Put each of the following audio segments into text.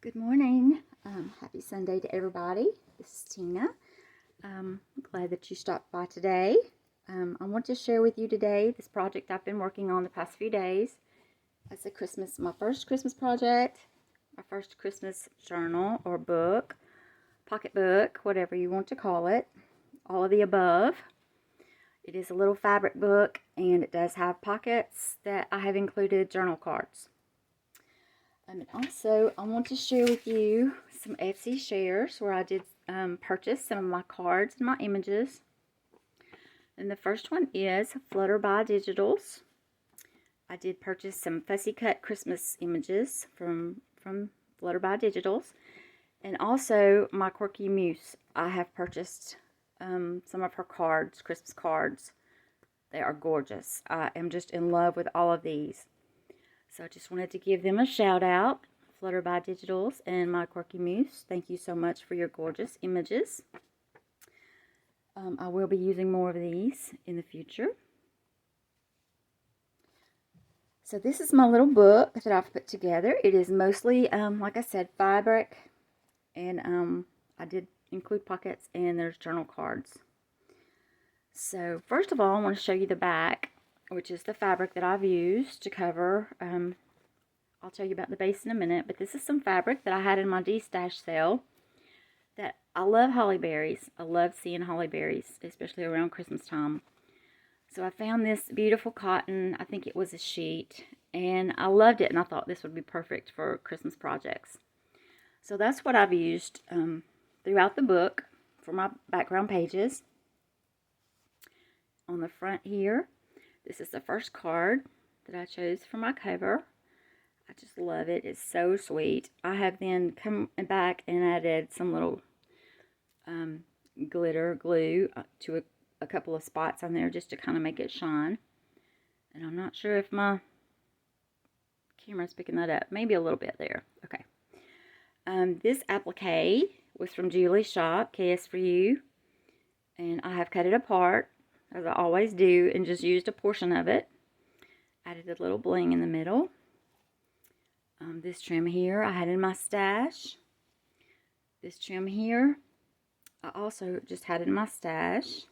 Good morning. Happy Sunday to everybody. This is Tina. I'm glad that you stopped by today. I want to share with you today this project I've been working on the past few days. It's my first Christmas project, my first Christmas journal or book, pocket book, whatever you want to call it, all of the above. It is a little fabric book and it does have pockets that I have included journal cards. And also, I want to share with you some Etsy shares where I did purchase some of my cards and my images. And the first one is utterbydigitals. I did purchase some fussy cut Christmas images from utterbydigitals. And also, my quirky muse. I have purchased some of her cards, Christmas cards. They are gorgeous. I am just in love with all of these. So I just wanted to give them a shout out, utterbydigitals and my quirky muse. Thank you so much for your gorgeous images. I will be using more of these in the future. So this is my little book that I've put together. It is mostly, like I said, fabric, and I did include pockets, and there's journal cards. So first of all, I want to show you the back, which is the fabric that I've used to cover. I'll tell you about the base in a minute, but this is some fabric that I had in my D-stash sale. That I love holly berries. I love seeing holly berries, especially around Christmas time. So I found this beautiful cotton. I think it was a sheet, and I loved it, and I thought this would be perfect for Christmas projects. So that's what I've used throughout the book for my background pages. On the front here, this is the first card that I chose for my cover. I just love it. It's so sweet. I have then come back and added some little glitter glue to a couple of spots on there just to kind of make it shine. And I'm not sure if my camera's picking that up. Maybe a little bit there. Okay. This applique was from Julie's shop, KS for You. And I have cut it apart, as I always do, and just used a portion of it. Added a little bling in the middle. This trim here I had in my stash. This trim here I also just had in my stash,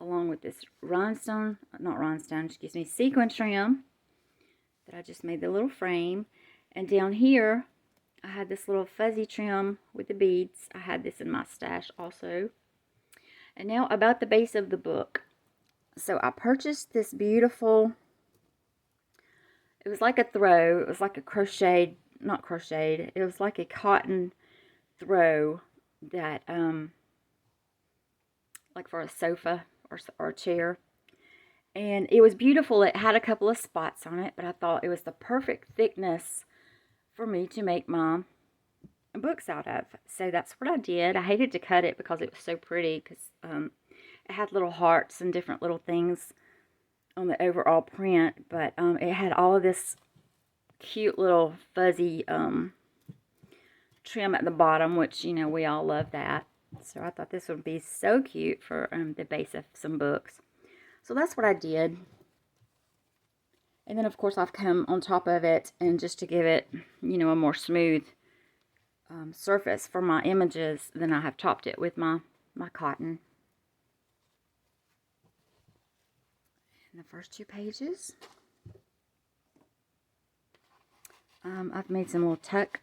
along with this sequin trim that I just made the little frame. And down here I had this little fuzzy trim with the beads. I had this in my stash also. And now about the base of the book. So I purchased this beautiful, it was like a throw. It was like a not crocheted. It was like a cotton throw that, like for a sofa or a chair. And it was beautiful. It had a couple of spots on it, but I thought it was the perfect thickness for me to make my books out of. So that's what I did. I hated to cut it because it was so pretty, because it had little hearts and different little things on the overall print, but it had all of this cute little fuzzy trim at the bottom, which, you know, we all love that. So I thought this would be so cute for the base of some books. So that's what I did. And then, of course, I've come on top of it, and just to give it, you know, a more smooth surface for my images, then I have topped it with my cotton. In the first two pages, I've made some little tuck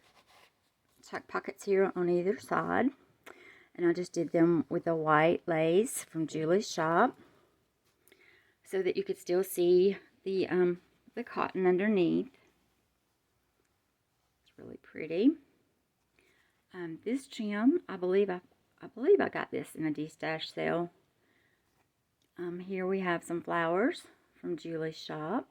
pockets here on either side, and I just did them with a white lace from Julie's shop, so that you could still see the cotton underneath. It's really pretty. This trim, I believe I got this in a D-stash sale. Here we have some flowers from Julie's shop.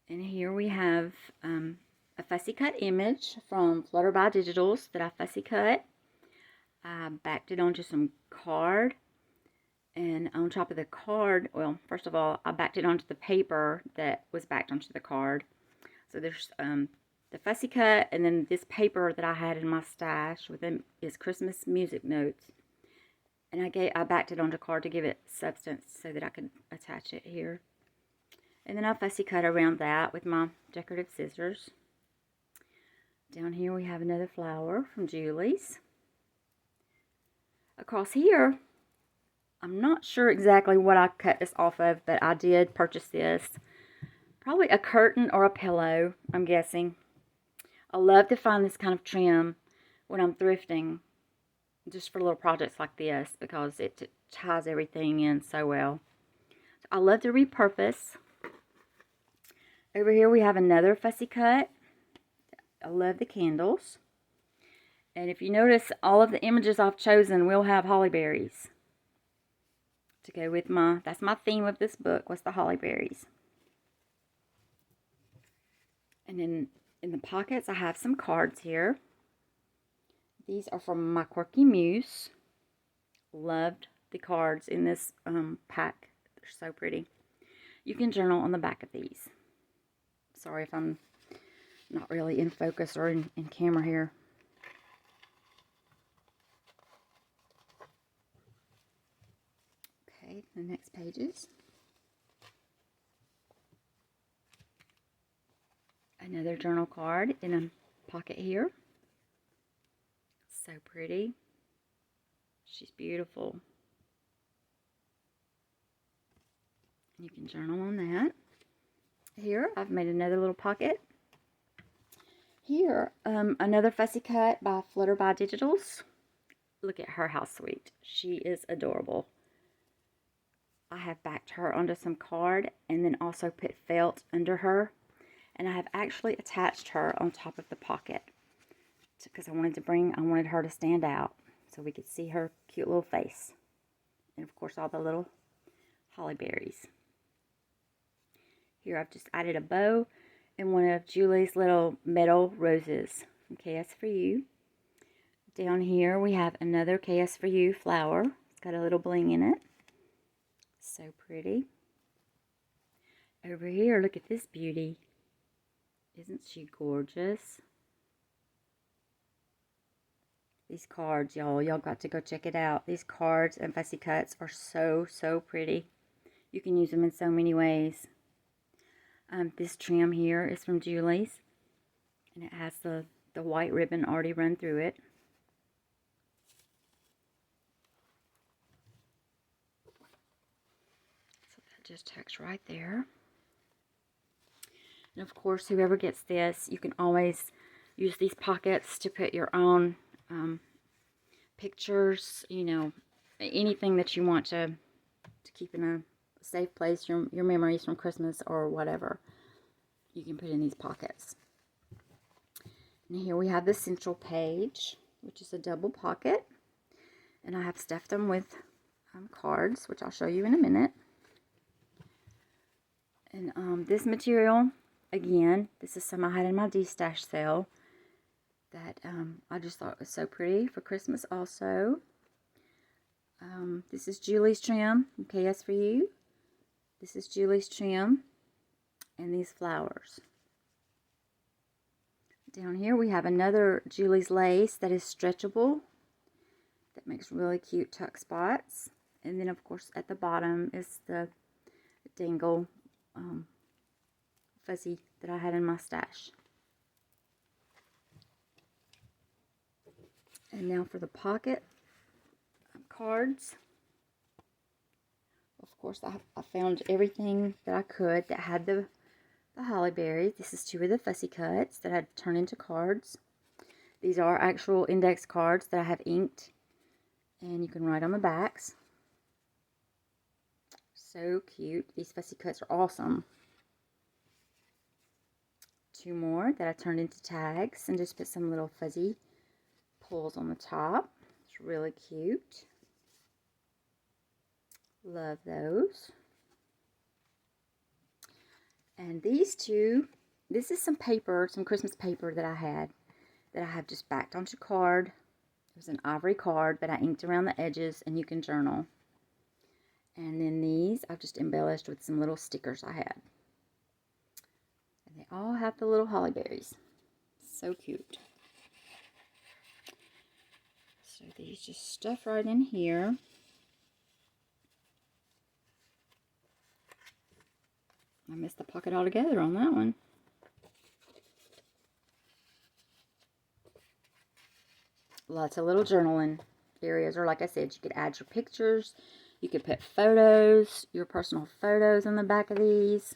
And here we have a fussy cut image from utterbydigitals that I fussy cut. I backed it onto some card. And on top of the card, well, first of all, I backed it onto the paper that was backed onto the card. So there's the fussy cut, and then this paper that I had in my stash with them is Christmas music notes. And I backed it onto card to give it substance so that I could attach it here. And then I fussy cut around that with my decorative scissors. Down here we have another flower from Julie's. Across here, I'm not sure exactly what I cut this off of, but I did purchase this. Probably a curtain or a pillow, I'm guessing. I love to find this kind of trim when I'm thrifting, just for little projects like this, because it ties everything in so well. I love to repurpose. Over here we have another fussy cut. I love the candles. And if you notice, all of the images I've chosen will have holly berries to go with that's my theme of this book, was the holly berries. And then in the pockets, I have some cards here. These are from my Quirky Muse. Loved the cards in this pack. They're so pretty. You can journal on the back of these. Sorry if I'm not really in focus or in camera here. Okay, the next pages. Another journal card in a pocket here. So pretty. She's beautiful. You can journal on that. Here, I've made another little pocket. Here, another fussy cut by utterbydigitals. Look at her, how sweet. She is adorable. I have backed her onto some card and then also put felt under her. And I have actually attached her on top of the pocket because I wanted her to stand out so we could see her cute little face. And of course, all the little holly berries. Here I've just added a bow and one of Julie's little metal roses from KS for You. Down here we have another KS for You flower. It's got a little bling in it. So pretty. Over here, look at this beauty. Isn't she gorgeous? These cards, y'all got to go check it out. These cards and fussy cuts are so pretty. You can use them in so many ways. This trim here is from Julie's, and it has the white ribbon already run through it. So that just tucks right there. And of course, whoever gets this, you can always use these pockets to put your own pictures, you know, anything that you want to keep in a safe place, your memories from Christmas or whatever, you can put in these pockets. And here we have the central page, which is a double pocket. And I have stuffed them with cards, which I'll show you in a minute. And this material, again, this is some I had in my D-Stash sale that I just thought was so pretty for Christmas also. This is Julie's trim, KS for You. This is Julie's trim and these flowers. Down here we have another Julie's lace that is stretchable. That makes really cute tuck spots. And then of course at the bottom is the dangle fuzzy that I had in my stash. And now for the pocket cards. Of course, I found everything that I could that had the holly berry. This is two of the fussy cuts that I had turned into cards. These are actual index cards that I have inked, and you can write on the backs. So cute. These fussy cuts are awesome. Two more that I turned into tags and just put some little fuzzy pulls on the top. It's really cute. Love those. And these two, this is some paper, some Christmas paper that I have just backed onto card. It was an ivory card, but I inked around the edges, and you can journal. And then these I've just embellished with some little stickers I had. And they all have the little holly berries. So cute. So these just stuff right in here. I missed the pocket altogether on that one. lots of little journaling areas, or like I said, you could add your pictures. You could put photos, your personal photos on the back of these.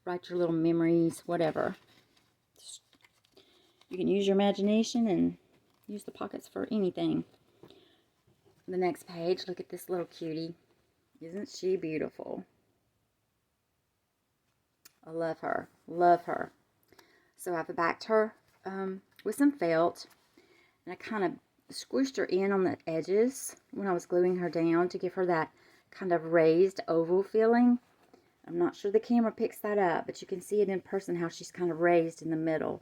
Write your little memories, whatever. You can use your imagination and use the pockets for anything. The next page, look at this little cutie. Isn't she beautiful? I love her. Love her. So I've backed her with some felt. And I kind of squished her in on the edges when I was gluing her down to give her that kind of raised oval feeling. I'm not sure the camera picks that up, but you can see it in person how she's kind of raised in the middle.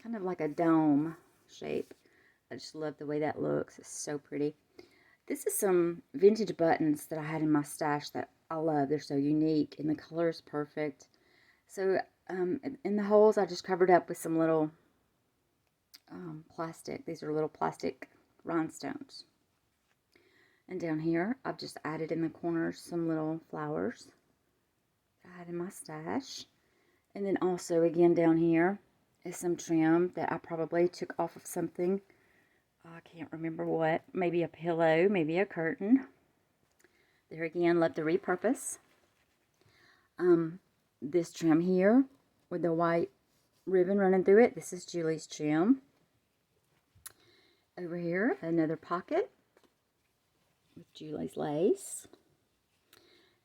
Kind of like a dome shape. I just love the way that looks. It's so pretty. This is some vintage buttons that I had in my stash that I love. They're so unique and the color is perfect. So in the holes I just covered up with some little plastic. These are little plastic rhinestones. And down here I've just added in the corners some little flowers that I had in my stash. And then also again down here is some trim that I probably took off of something. I can't remember what. Maybe a pillow, maybe a curtain. There again, love to repurpose. This trim here with the white ribbon running through it. This is Julie's trim. Over here, another pocket with Julie's lace.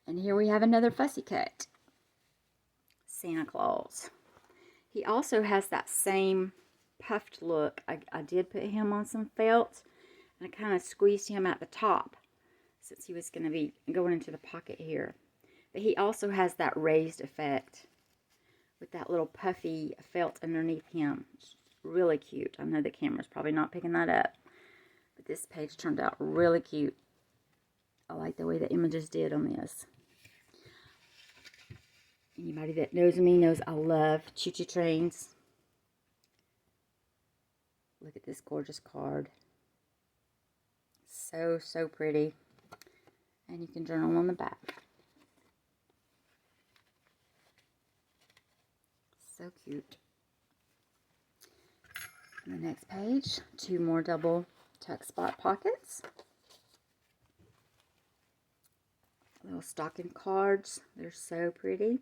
And here we have another fussy cut. Santa Claus. He also has that same puffed look. I did put him on some felt, and I kind of squeezed him at the top since he was going to be going into the pocket here. But he also has that raised effect with that little puffy felt underneath him. It's really cute. I know the camera's probably not picking that up, but this page turned out really cute. I like the way the images did on this. Anybody that knows me knows I love choo-choo trains. Look at this gorgeous card. So, so pretty. And you can journal on the back. So cute. On the next page, 2 more double tuck spot pockets. Little stocking cards. They're so pretty.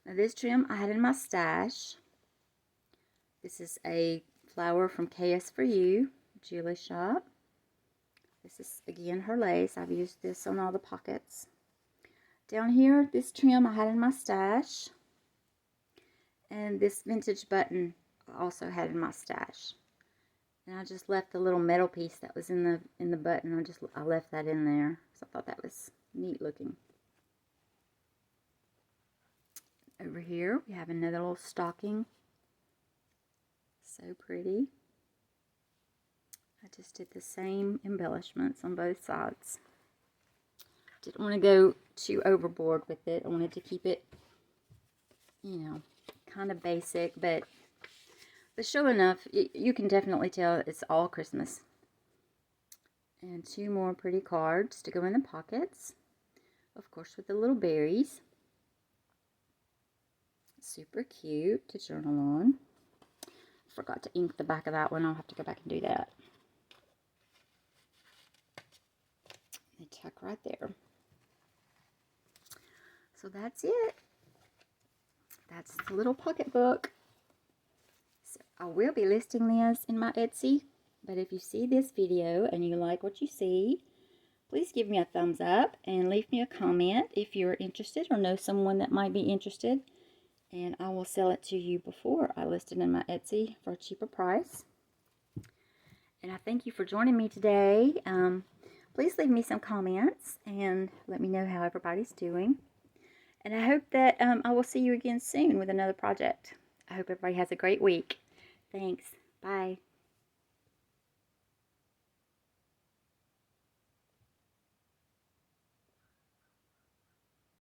Now this trim I had in my stash. This is a flower from KS for You, Julie's shop. This is again her lace. I've used this on all the pockets. Down here, this trim I had in my stash. And this vintage button I also had in my stash. And I just left the little metal piece that was in the button. I left that in there. So I thought that was neat looking. Over here, we have another little stocking. So pretty. I just did the same embellishments on both sides. Didn't want to go too overboard with it. I wanted to keep it, you know, kind of basic, but show enough. You can definitely tell it's all Christmas. And 2 more pretty cards to go in the pockets. Of course, with the little berries. Super cute to journal on. Forgot to ink the back of that one. I'll have to go back and do that. They tuck right there. So that's it. That's the little pocketbook. So I will be listing this in my Etsy. But if you see this video and you like what you see, please give me a thumbs up and leave me a comment if you're interested or know someone that might be interested. And I will sell it to you before I list it in my Etsy for a cheaper price. And I thank you for joining me today. Please leave me some comments and let me know how everybody's doing. And I hope that I will see you again soon with another project. I hope everybody has a great week. Thanks. Bye.